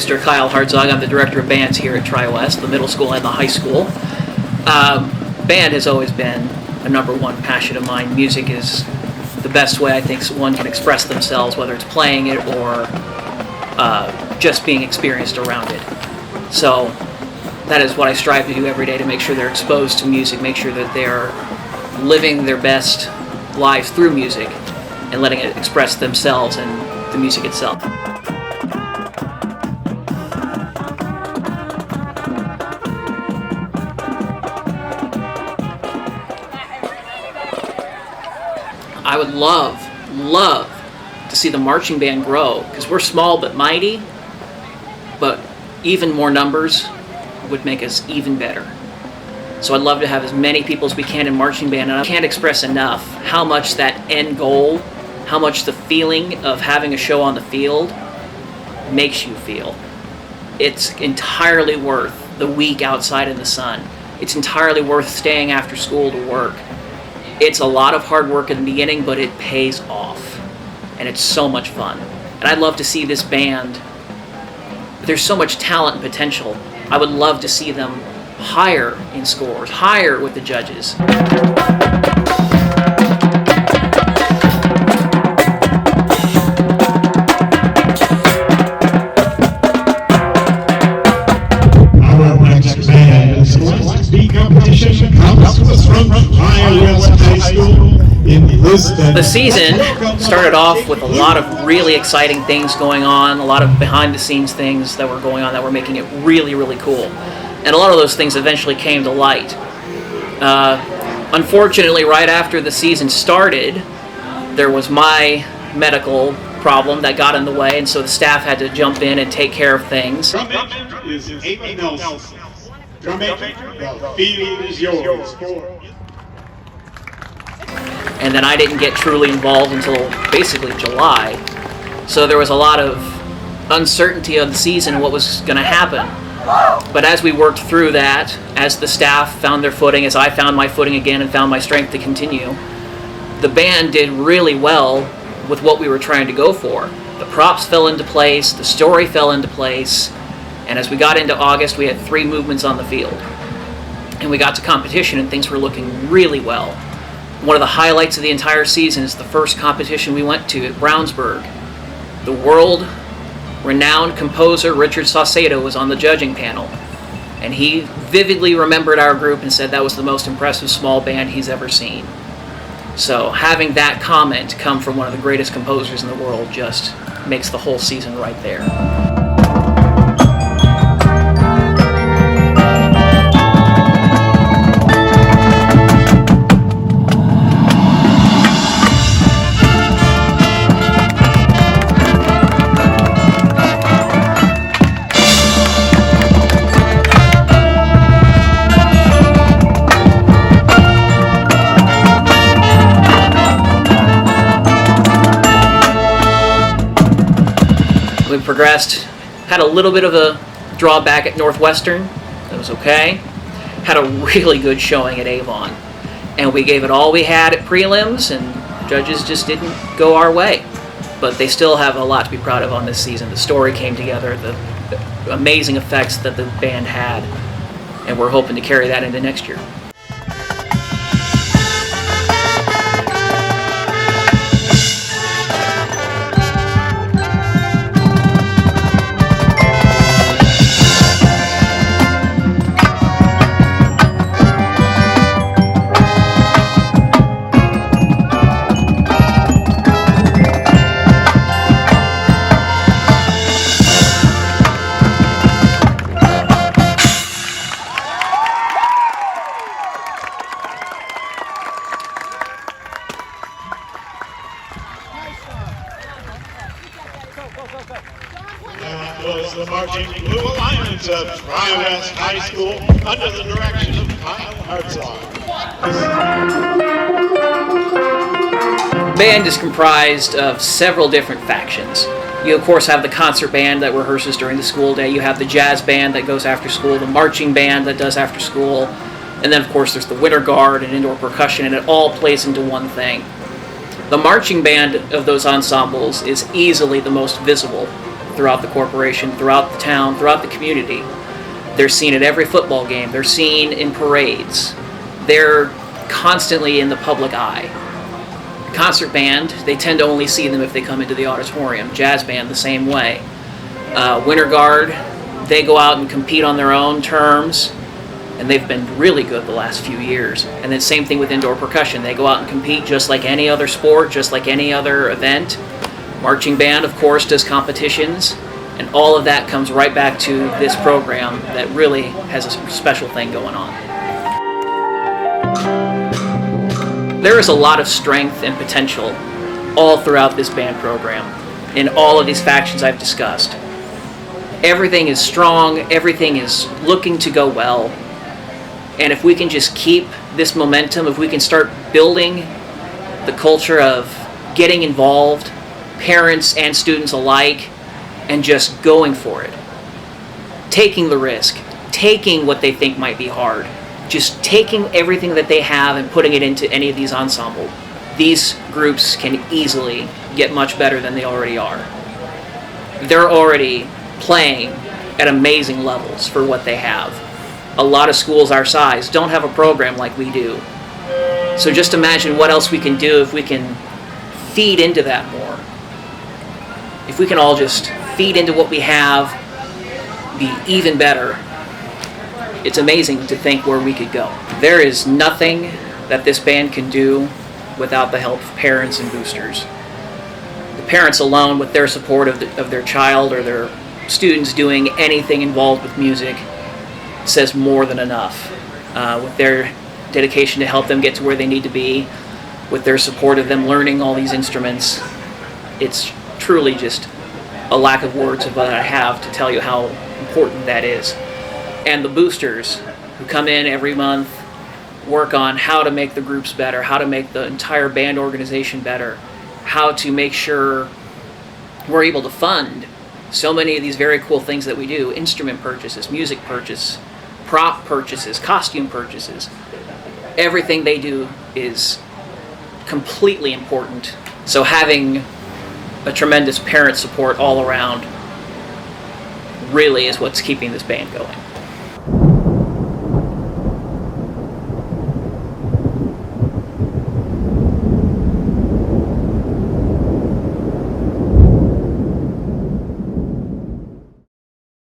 Mr. Kyle Hartzog. I'm the director of bands here at Tri-West, the middle school and the high school. Band has always been a number one passion of mine. Music is the best way I think one can express themselves, whether it's playing it or just being experienced around it. So that is what I strive to do every day, to make sure they're exposed to music, make sure that they're living their best lives through music and letting it express themselves and the music itself. I would love to see the marching band grow, because we're small but mighty, but even more numbers would make us even better. So I'd love to have as many people as we can in marching band, and I can't express enough how much that end goal, how much the feeling of having a show on the field makes you feel. It's entirely worth the week outside in the sun. It's entirely worth staying after school to work. It's a lot of hard work in the beginning, but it pays off, and it's so much fun. And I'd love to see this band, there's so much talent and potential. I would love to see them higher in scores, higher with the judges. Our next band is Class B competition comes to us from Tri-West High School in Lisbon. The season started off with a lot of really exciting things going on, a lot of behind-the-scenes things that were going on that were making it really, really cool. And a lot of those things eventually came to light. Unfortunately, right after the season started, there was my medical problem that got in the way, and so the staff had to jump in and take care of things. Drum major is Amy Nelson. Drum major, the field is yours. And then I didn't get truly involved until basically July. So there was a lot of uncertainty of the season and what was going to happen. But as we worked through that, as the staff found their footing, as I found my footing again and found my strength to continue, the band did really well with what we were trying to go for. The props fell into place, the story fell into place, and as we got into August, we had 3 movements on the field. And we got to competition and things were looking really well. One of the highlights of the entire season is the first competition we went to at Brownsburg. The world-renowned composer Richard Saucedo was on the judging panel, and he vividly remembered our group and said that was the most impressive small band he's ever seen. So having that comment come from one of the greatest composers in the world just makes the whole season right there. We progressed, had a little bit of a drawback at Northwestern, that was okay. Had a really good showing at Avon, and we gave it all we had at prelims, and judges just didn't go our way. But they still have a lot to be proud of on this season. The story came together, the amazing effects that the band had, and we're hoping to carry that into next year. That was the Marching Blue Alliance of Tri-West High School under the direction of Kyle Hartzog. The band is comprised of several different factions. You, of course, have the concert band that rehearses during the school day. You have the jazz band that goes after school, the marching band that does after school, and then, of course, there's the winter guard and indoor percussion, and it all plays into one thing. The marching band of those ensembles is easily the most visible. throughout the corporation, throughout the town, throughout the community. They're seen at every football game. They're seen in parades. They're constantly in the public eye. Concert band, they tend to only see them if they come into the auditorium. Jazz band, the same way. Winter Guard, they go out and compete on their own terms, and they've been really good the last few years. And then same thing with indoor percussion. They go out and compete just like any other sport, just like any other event. Marching band, of course, does competitions, and all of that comes right back to this program that really has a special thing going on. There is a lot of strength and potential all throughout this band program in all of these factions I've discussed. Everything is strong, everything is looking to go well, and if we can just keep this momentum, if we can start building the culture of getting involved, parents and students alike, and just going for it, taking the risk, taking what they think might be hard, just taking everything that they have and putting it into any of these ensembles, these groups can easily get much better than they already are. They're already playing at amazing levels for what they have. A lot of schools our size don't have a program like we do. So just imagine what else we can do if we can feed into that more. If we can all just feed into what we have, be even better. It's amazing to think where we could go. There is nothing that this band can do without the help of parents and boosters. The parents alone, with their support of their child or their students doing anything involved with music, says more than enough. With their dedication to help them get to where they need to be, with their support of them learning all these instruments, it's truly just a lack of words of what I have to tell you how important that is. And the boosters who come in every month, work on how to make the groups better, how to make the entire band organization better, how to make sure we're able to fund so many of these very cool things that we do: instrument purchases, music purchase, prop purchases, costume purchases. Everything they do is completely important. So having a tremendous parent support all around really is what's keeping this band going.